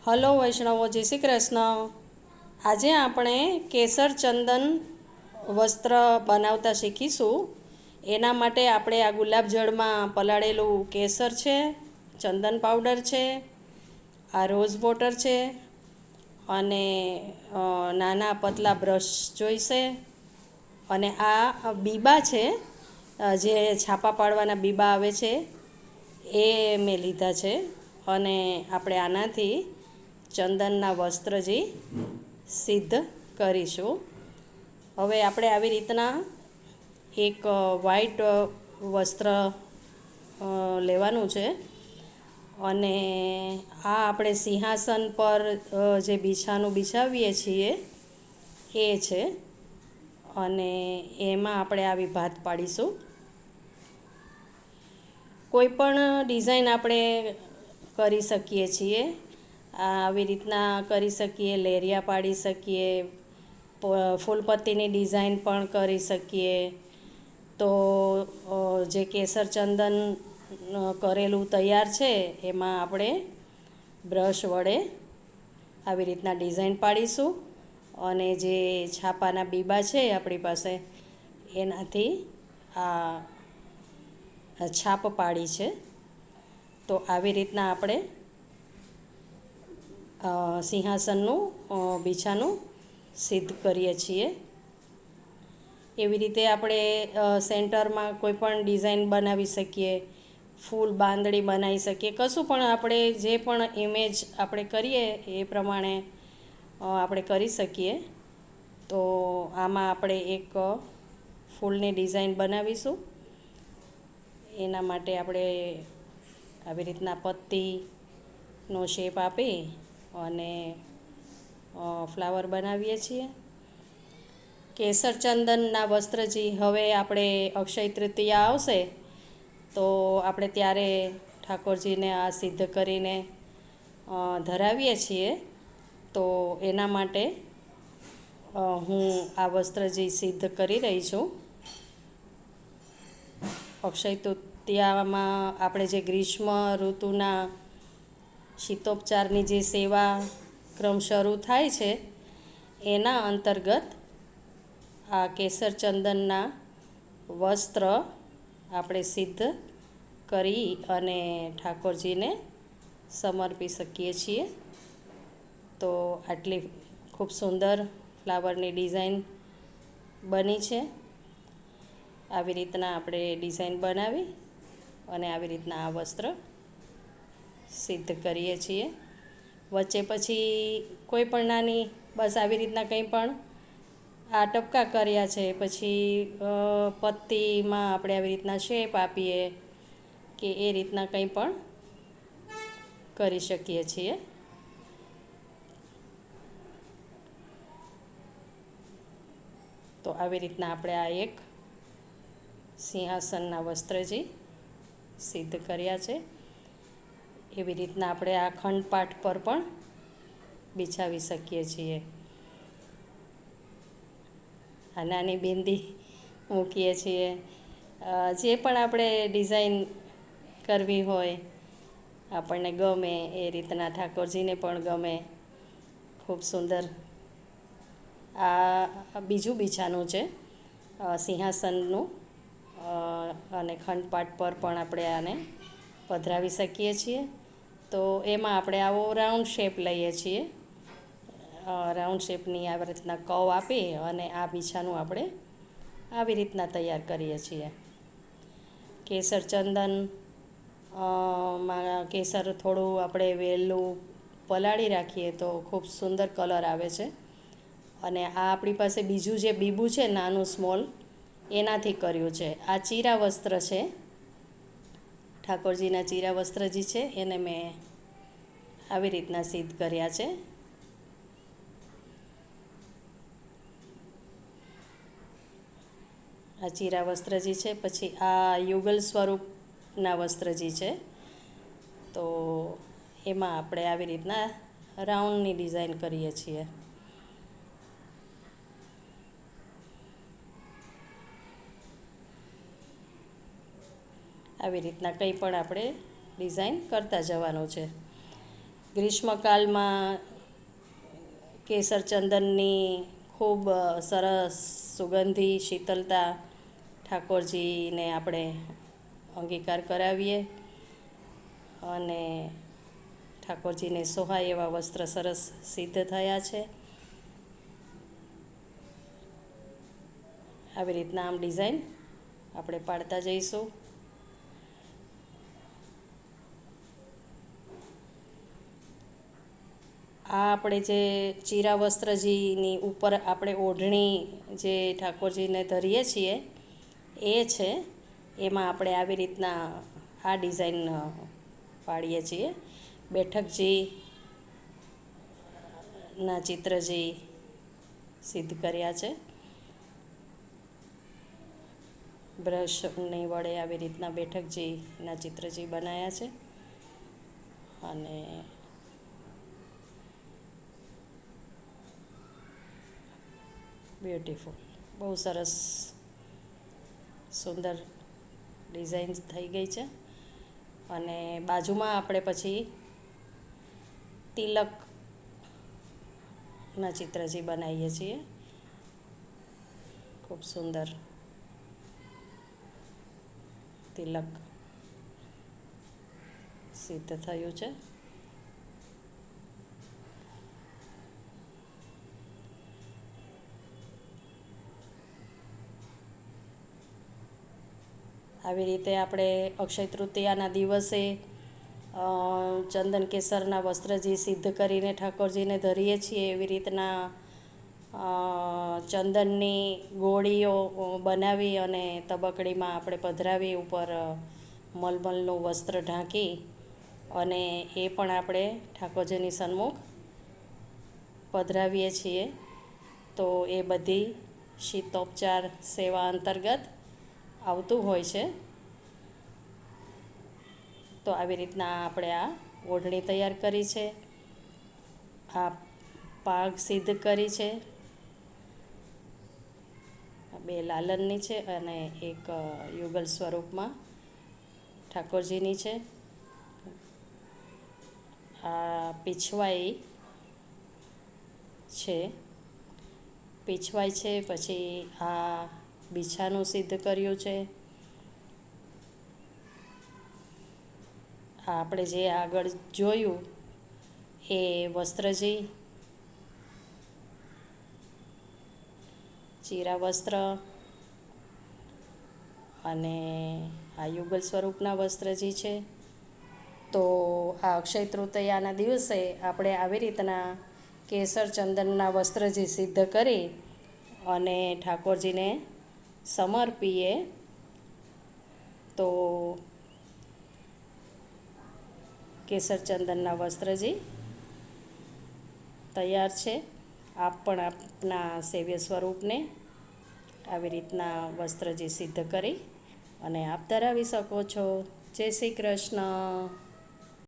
Hello વૈષ્ણવો, જય શ્રી કૃષ્ણ. આજે આપણે કેસર ચંદન વસ્ત્ર બનાવતા શીખીશું. એના માટે આપણે આ ગુલાબજળમાં પલાળેલું કેસર છે, ચંદન પાવડર છે, આ રોઝ વોટર છે અને નાના પતલા બ્રશ જોઈશે. અને આ બીબા છે, જે છાપા પાડવાના બીબા આવે છે એ મેં લીધા છે. અને આપણે આનાથી ચંદનના વસ્ત્ર જે સિદ્ધ કરીશું. હવે આપણે આવી રીતના એક વ્હાઈટ વસ્ત્ર લેવાનું છે અને આ આપણે સિંહાસન પર જે બિછાનું બિછાવીએ છીએ એ છે. અને એમાં આપણે આવી ભાત પાડીશું. કોઈ પણ ડિઝાઇન આપણે કરી શકીએ છીએ. આવી રીતના કરી શકીએ, લેરિયા પાડી શકીએ, ફૂલપત્તીની ડિઝાઇન પણ કરી શકીએ. તો જે કેસર ચંદન કરેલું તૈયાર છે એમાં આપણે બ્રશ વડે આવી રીતના ડિઝાઇન પાડીશું અને જે છાપાના બીબા છે આપણી પાસે એનાથી આ છાપ પાડી છે. તો આવી રીતના આપણે સિંહાસનનું બિછાનું સિદ્ધ કરીએ છીએ. એવી રીતે આપણે સેન્ટરમાં કોઈ પણ ડિઝાઇન બનાવી શકીએ, ફૂલ બાંદડી બનાવી શકીએ, કશું પણ આપણે જે પણ ઇમેજ આપણે કરીએ એ પ્રમાણે આપણે કરી શકીએ. તો આમાં આપણે એક ફૂલની ડિઝાઇન બનાવીશું. એના માટે આપણે આવી રીતના પત્તીનો શેપ આપી અને ફ્લાવર બનાવીએ છીએ. કેસર ચંદનના વસ્ત્રજી હવે આપણે અક્ષય તૃતીયા આવશે તો આપણે ત્યારે ઠાકોરજીને આ સિદ્ધ કરીને ધરાવીએ છીએ. તો એના માટે હું આ વસ્ત્રજી સિદ્ધ કરી રહી છું. અક્ષય તૃતીયામાં આપણે જે ગ્રીષ્મ ઋતુના શીતોપચારની જે સેવા ક્રમ શરૂ થાય છે એના અંતર્ગત આ કેસર ચંદનના વસ્ત્ર આપણે સિદ્ધ કરી અને ઠાકોરજીને સમર્પી શકીએ છીએ. તો આટલી ખૂબ સુંદર ફ્લાવરની ડિઝાઇન બની છે. આવી રીતના આપણે ડિઝાઇન બનાવી અને આવી રીતના આ વસ્ત્ર સિદ્ધ કરીએ છીએ. વચ્ચે પછી કોઈ પણ નાની બસ આવી રીતના કંઈ પણ આ ટપકા કર્યા છે, પછી પત્તીમાં આપણે આવી રીતના શેપ આપીએ કે એ રીતના કંઈ પણ કરી શકીએ છીએ. તો આવી રીતના આપણે આ એક સિંહાસનના વસ્ત્રજી સિદ્ધ કર્યા છે. એવી રીતના આપણે આ ખંડપાઠ પર પણ બિછાવી શકીએ છીએ. આ નાની બિંદી મૂકીએ છીએ. જે પણ આપણે ડિઝાઇન કરવી હોય આપણને ગમે એ રીતના ઠાકોરજીને પણ ગમે. ખૂબ સુંદર આ બીજું બિછાનું છે સિંહાસનનું અને ખંડપાઠ પર પણ આપણે આને પધરાવી શકીએ છીએ. તો એમાં આપણે આવો રાઉન્ડ શેપ લઈએ છીએ. રાઉન્ડ શેપની આવી રીતના કર્વ આપી અને આ બિછાનું આપણે આવી રીતના તૈયાર કરીએ છીએ. કેસર ચંદન માં કેસર થોડું આપણે વહેલું પલાળી રાખીએ તો ખૂબ સુંદર કલર આવે છે. અને આ આપણી પાસે બીજું જે બીબું છે નાનું સ્મોલ એનાથી કર્યું છે. આ ચીરા વસ્ત્ર છે, ઠાકોરજીના ચીરા વસ્ત્ર જે છે એને મેં આવી રીતના સિદ્ધ કર્યા છે. આ ચીરા વસ્ત્રજી છે. પછી આ યુગલ સ્વરૂપના વસ્ત્રજી છે. તો એમાં આપણે આવી રીતના રાઉન્ડની ડિઝાઇન કરીએ છીએ. આવી રીતના કંઈ પણ આપણે ડિઝાઇન કરતા જવાનું છે. ગ્રીષ્મકાલમાં કેસર ચંદનની ખૂબ સરસ સુગંધી શીતળતા ઠાકોરજીને આપણે અંગીકાર કરાવીએ અને ઠાકોરજીને સોહાય એવા વસ્ત્ર સરસ સિદ્ધ થયા છે. આવી રીતના આમ ડિઝાઇન આપણે પાડતા જઈશું. આ આપણે જે ચીરા વસ્ત્રજીની ઉપર આપણે ઓઢણી જે ઠાકોરજીને ધરીએ છીએ એ છે. એમાં આપણે આવી રીતના આ ડિઝાઇન પાડીએ છીએ. બેઠકજીના ચિત્રજી સિદ્ધ કર્યા છે. બ્રશની વડે આવી રીતના બેઠકજીના ચિત્રજી બનાવ્યા છે અને બ્યુટીફુલ, બહુ સરસ સુંદર ડિઝાઇન થઈ ગઈ છે. અને બાજુમાં આપણે પછી તિલકના ચિત્રજી બનાવીએ છીએ. ખૂબ સુંદર તિલક સિદ્ધ થયું છે. આવી રીતે આપણે અક્ષય તૃતીયાના દિવસે ચંદન કેસરના વસ્ત્રજી સિદ્ધ કરીને ઠાકોરજીને ધરીએ છીએ. એવી રીતના ચંદનની ગોળીઓ બનાવી અને તબકડીમાં આપણે પધરાવી ઉપર મલમલનું વસ્ત્ર ઢાંકી અને એ પણ આપણે ઠાકોરજીની સન્મુખ પધરાવીએ છીએ. તો એ બધી શીતોપચાર સેવા અંતર્ગત આવતું હોય છે. તો આવી રીતના આપણે આ ઓઢણી તૈયાર કરી છે, આ પાગ સિદ્ધ કરી છે. બે લાલનની છે અને એક યુગલ સ્વરૂપમાં ઠાકોરજીની છે. આ પીછવાઈ છે, પછી આ બીછાનું સિદ્ધ કર્યું છે. આ આપણે જે આગળ જોયું એ વસ્ત્રજી, ચીરા વસ્ત્ર અને આ યુગલ સ્વરૂપના વસ્ત્રજી છે. તો આ અક્ષય તૃતીયાના દિવસે આપણે આવી રીતના કેસર ચંદનના વસ્ત્રજી સિદ્ધ કરી અને ઠાકોરજીને સમર્પીએ તો કેસર ચંદનના વસ્ત્રજી તૈયાર છે. આપ પણ આપના સેવ્ય સ્વરૂપને આવી રીતના વસ્ત્રજી સિદ્ધ કરી અને આપ ધરાવી શકો છો. જય શ્રી કૃષ્ણ.